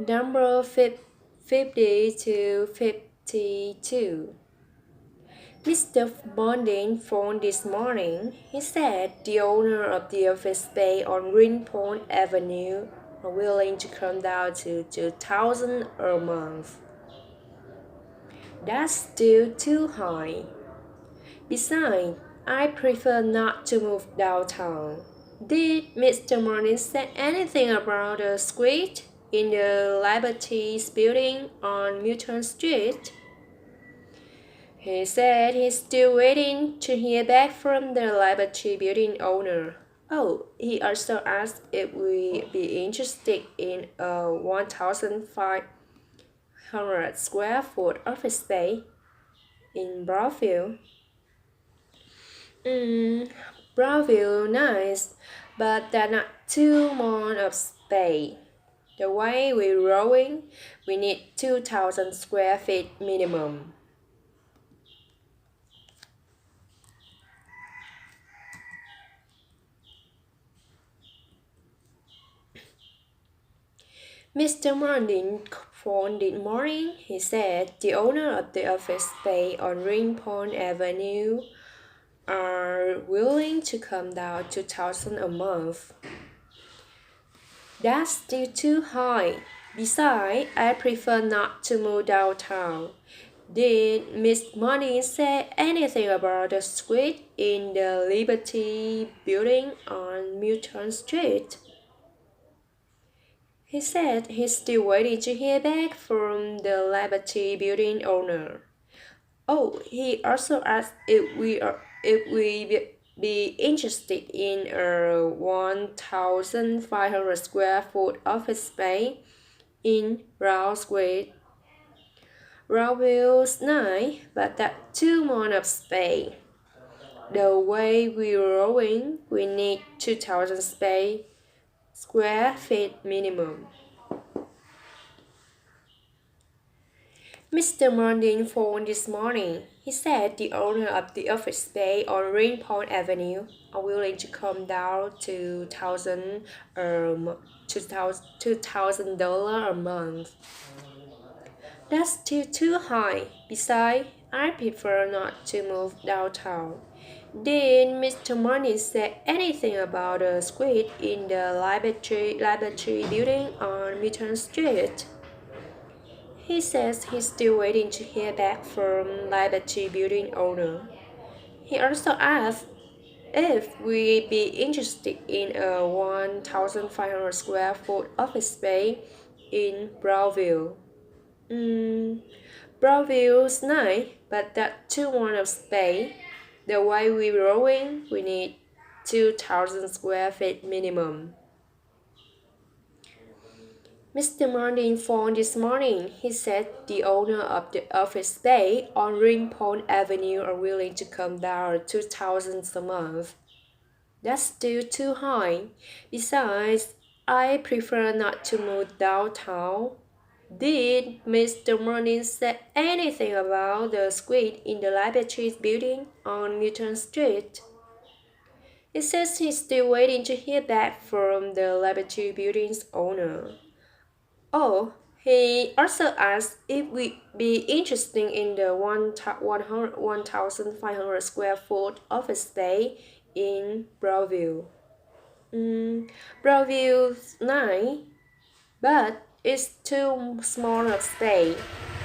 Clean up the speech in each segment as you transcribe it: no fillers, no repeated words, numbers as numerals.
Number 50 to 52. Mr. Bonding phoned this morning. He said the owner of the office space on Greenpoint Avenue are willing to come down to 2,000 a month. That's still too high. Besides, I prefer not to move downtown. Did Mr. Martin say anything about the suite in the Liberties building on Milton Street? He said he's still waiting to hear back from the Liberty building owner. Oh, he also asked if we'd be interested in a 1,500 square foot office space in Broadview. Broadview nice, but that's not too much of space. The way we're growing, we need 2,000 square feet minimum. Mr. Martin phoned this morning. He said the owner of the office space on Greenpoint Avenue are willing to come down 2,000 a month. That's still too high. Besides, I prefer not to move downtown. Did Miss Martin say anything about the suite in the Liberty building on Milton Street? He said he's still waiting to hear back from the Liberty building owner. Oh, he also asked if we be interested in a 1,500 square foot office space in Brown Square. Brownville's nice, but that's too much of space. The way we're growing, we need 2,000 square feet minimum. Mr. Martin phoned this morning. He said the owner of the office space on Greenpoint Avenue are willing to come down to $2,000 a month. That's still too high. Besides, I prefer not to move downtown. Did Mr. Martin say anything about the suite in the Liberty building on Milton Street? He says he's still waiting to hear back from Liberty building owner. He also asked if we'd be interested in a 1,500 square foot office space in Broadview. Broadview's nice, but that's too much of space. The way we're growing, we need 2,000 square feet minimum. Mr. Martin phoned this morning. He said the owner of the office space on Greenpoint Avenue are willing to come down 2,000 a month. That's still too high. Besides, I prefer not to move downtown. Did Mr. Martin say anything about the suite in the Liberties building on Milton Street? He says he's still waiting to hear back from the Liberty building's owner. Oh, he also asked if we'd be interested in the 1,500 square foot office space in Broadview. Broadview's nice, but it's too small of space.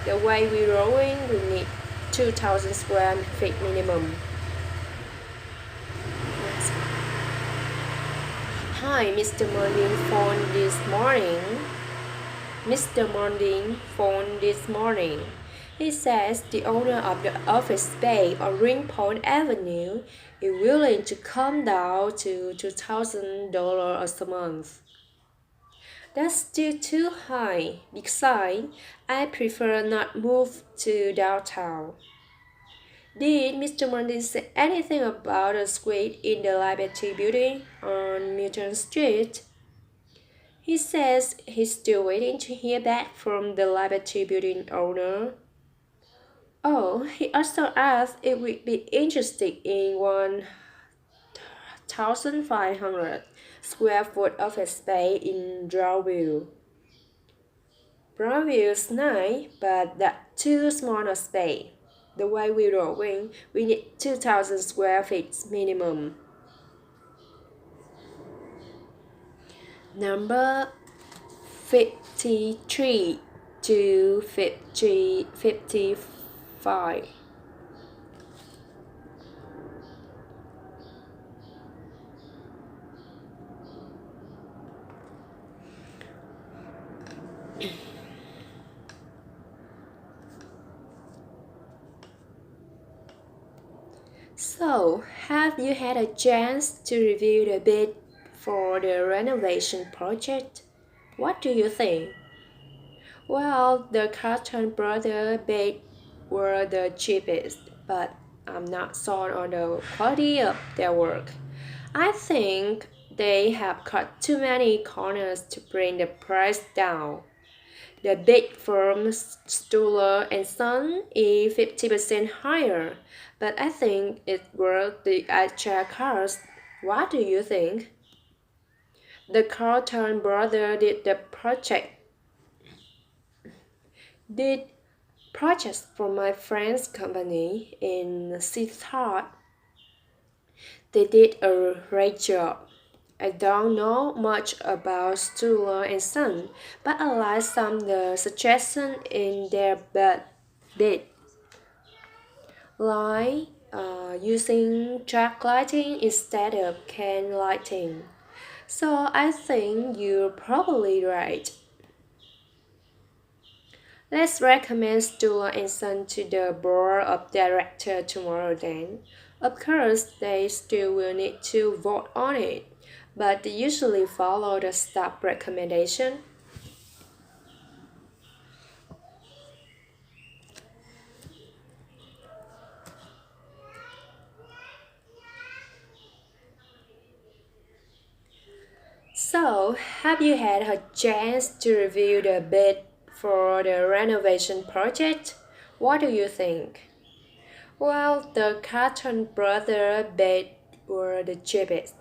The way we're growing, we need 2,000 square feet minimum. Hi, Mr. Martin phoned this morning. Mr. Martin phoned this morning. He says the owner of the office space on Greenpoint Avenue is willing to come down to $2,000 a month. That's still too high. Besides, I prefer not move to downtown. Did Mr. Martin say anything about the suite in the Liberty building on Milton Street? He says he's still waiting to hear back from the Liberty building owner. Oh, he also asked if we'd be interested in 1,500 square foot office space in Broadview. Previous night, but that too small a space. The way we're drawing, we need 2,000 square feet minimum. Number 53 to 55. So, have you had a chance to review the bid for the renovation project? What do you think? Well, the Carlton Brothers bid were the cheapest, but I'm not sold on the quality of their work. I think they have cut too many corners to bring the price down. The bid from Stuller and Son is 50% higher, but I think it's worth the extra cost. What do you think? The Carlton brothers did projects for my friend's company in Seathought. They did a great job. I don't know much about Stuller and Son, but I like some of the suggestions in their bid, like using track lighting instead of can lighting. So I think you're probably right. Let's recommend Stuart and Son to the board of directors tomorrow then. Of course, they still will need to vote on it, but they usually follow the staff recommendation. So, have you had a chance to review the bid for the renovation project? What do you think? Well, the Carton Brothers bed were the cheapest,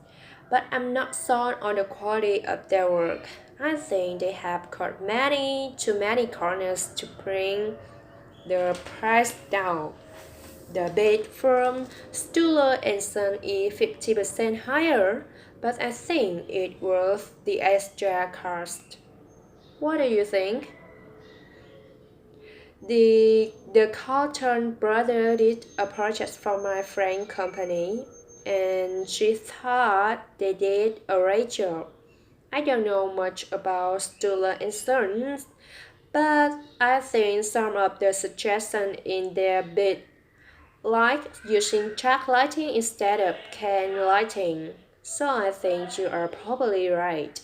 but I'm not sold on the quality of their work. I think they have cut too many corners to bring the price down. The bed from Stuller and Son is 50% higher, but I think it's worth the extra cost. What do you think? The Carlton brother did a project for my friend company, and she thought they did a great job. I don't know much about Stuller and Sons, but I think some of the suggestions in their bid, like using track lighting instead of can lighting. So I think you are probably right.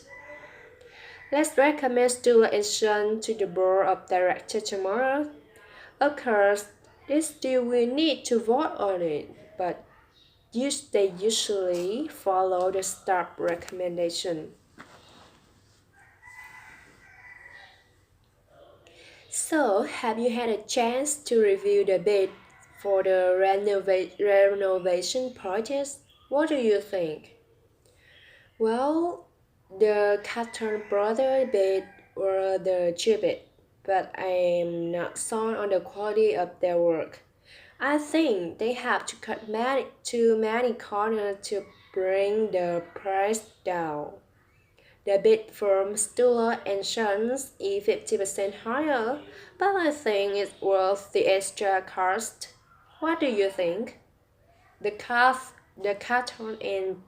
Let's recommend Stuller and Sons to the board of directors tomorrow. Of course, they still will need to vote on it, but they usually follow the staff recommendation. So, have you had a chance to review the bid for the renovation project? What do you think? Well, the Carter Brothers bid were the cheapest, but I'm not sold on the quality of their work. I think they have to cut too many corners to bring the price down. The bid from Stuller and Sons is 50% higher, but I think it's worth the extra cost. What do you think? The Carton and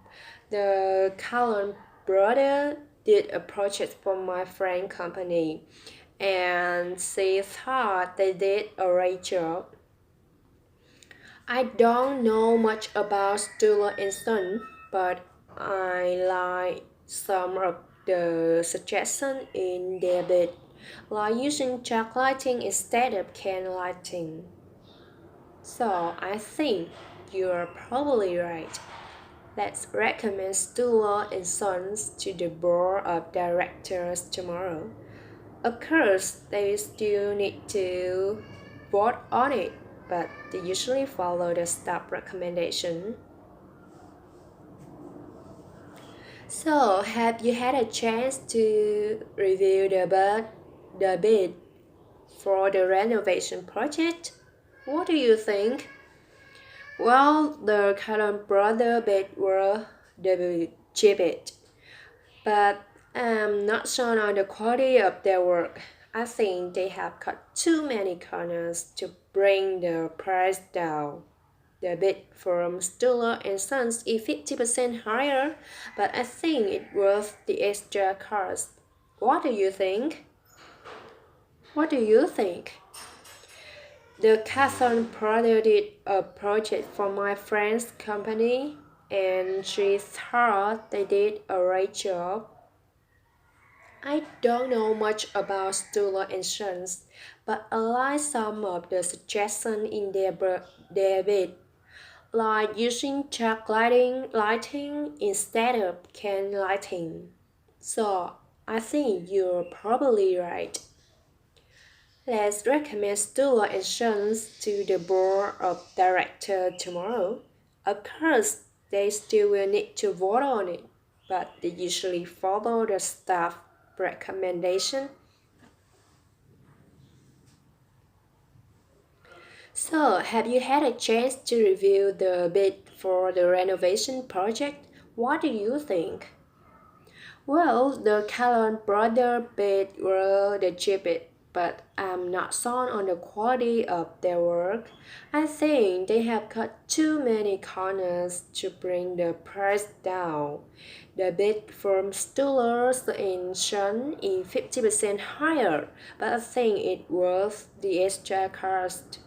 the Callan brother did a project for my friend company, and she thought they did a great job. I don't know much about Stuller and Son, but I like some of the suggestions in their bid, like using track lighting instead of can lighting. So I think you're probably right. Let's recommend Stuller and Sons to the board of directors tomorrow. Of course, they still need to vote on it, but they usually follow the staff recommendation. So, have you had a chance to review the bid the bid for the renovation project. What do you think? Well, the Cullen brother bid were the cheapest, but I'm not sure on the quality of their work. I think they have cut too many corners to bring the price down. The bid from Stuller and Sons is 50% higher, but I think it's worth the extra cost. What do you think? What do you think? The Catherine brother did a project for my friend's company, and she thought they did a great job. I don't know much about Stuller and Sons, but I like some of the suggestions in their bid, like using track lighting instead of can lighting. So I think you're probably right. Let's recommend Stuart and Sons to the board of directors tomorrow. Of course, they still will need to vote on it, but they usually follow the staff recommendation. So, have you had a chance to review the bid for the renovation project? What do you think? Well, the Callan brother bid were the cheapest, but I'm not sold on the quality of their work. I think they have cut too many corners to bring the price down. The bid from Stullers and Son is 50% higher, but I think it's worth the extra cost.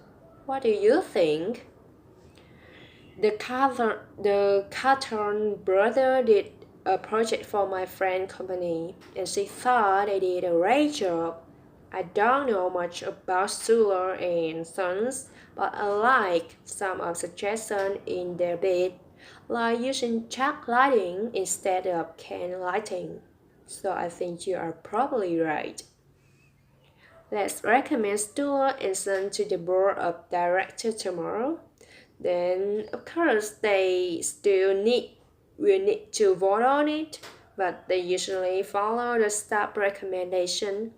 What do you think? The Carton brother did a project for my friend company, and she thought they did a great job. I don't know much about Suller and Sons, but I like some of suggestions in their bid, like using track lighting instead of can lighting. So I think you are probably right. Let's recommend Stuart and Son to the board of directors tomorrow. Then of course they still will need to vote on it, but they usually follow the staff recommendation.